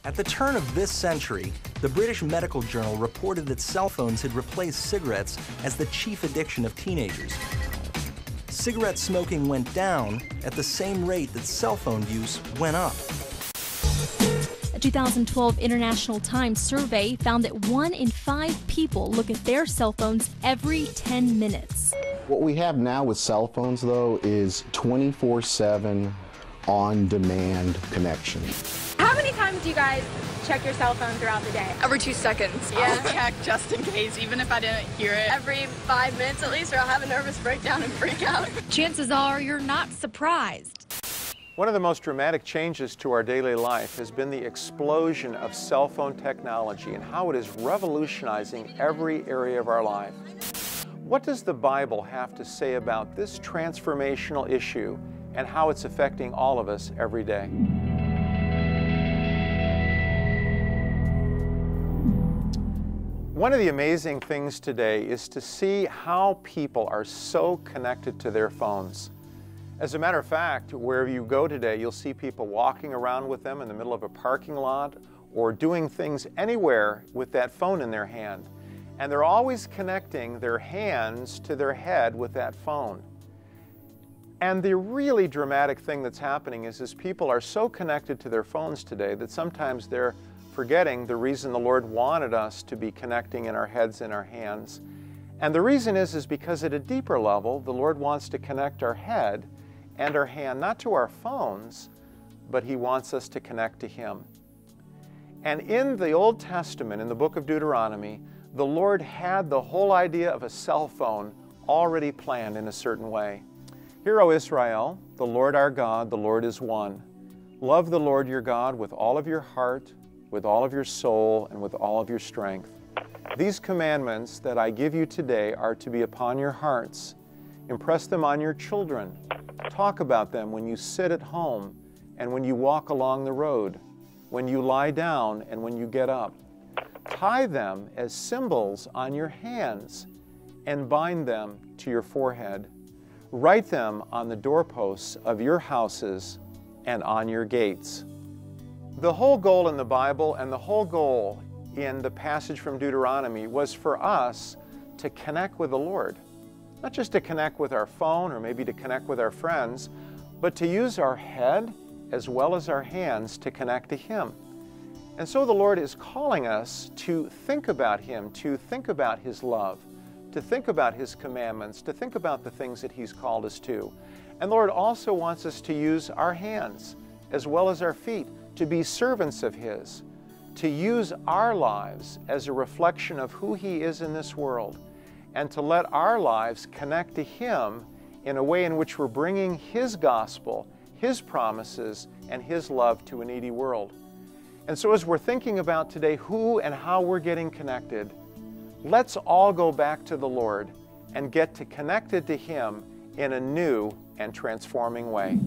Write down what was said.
At the turn of this century, the British Medical Journal reported that cell phones had replaced cigarettes as the chief addiction of teenagers. Cigarette smoking went down at the same rate that cell phone use went up. A 2012 International Times survey found that 1 in 5 people look at their cell phones every 10 minutes. What we have now with cell phones, though, is 24/7 on-demand connection. How many times do you guys check your cell phone throughout the day? Every 2 seconds. Yeah. I'll check just in case, even if I didn't hear it. Every 5 minutes at least, or I'll have a nervous breakdown and freak out. Chances are you're not surprised. One of the most dramatic changes to our daily life has been the explosion of cell phone technology and how it is revolutionizing every area of our life. What does the Bible have to say about this transformational issue and how it's affecting all of us every day? One of the amazing things today is to see how people are so connected to their phones. As a matter of fact, wherever you go today, you'll see people walking around with them in the middle of a parking lot or doing things anywhere with that phone in their hand. And they're always connecting their hands to their head with that phone. And the really dramatic thing that's happening is people are so connected to their phones today that sometimes they're forgetting the reason the Lord wanted us to be connecting in our heads and our hands. And the reason is because at a deeper level, the Lord wants to connect our head and our hand, not to our phones, but He wants us to connect to Him. And in the Old Testament, in the book of Deuteronomy, the Lord had the whole idea of a cell phone already planned in a certain way. Hear, O Israel, the Lord our God, the Lord is one. Love the Lord your God with all of your heart, with all of your soul, and with all of your strength. These commandments that I give you today are to be upon your hearts. Impress them on your children. Talk about them when you sit at home and when you walk along the road, when you lie down and when you get up. Tie them as symbols on your hands and bind them to your forehead. Write them on the doorposts of your houses and on your gates. The whole goal in the Bible and the whole goal in the passage from Deuteronomy was for us to connect with the Lord. Not just to connect with our phone or maybe to connect with our friends, but to use our head as well as our hands to connect to Him. And so the Lord is calling us to think about Him, to think about His love, to think about His commandments, to think about the things that He's called us to. And the Lord also wants us to use our hands as well as our feet to be servants of His, to use our lives as a reflection of who He is in this world, and to let our lives connect to Him in a way in which we're bringing His gospel, His promises, and His love to a needy world. And so as we're thinking about today who and how we're getting connected, let's all go back to the Lord and get connected to Him in a new and transforming way.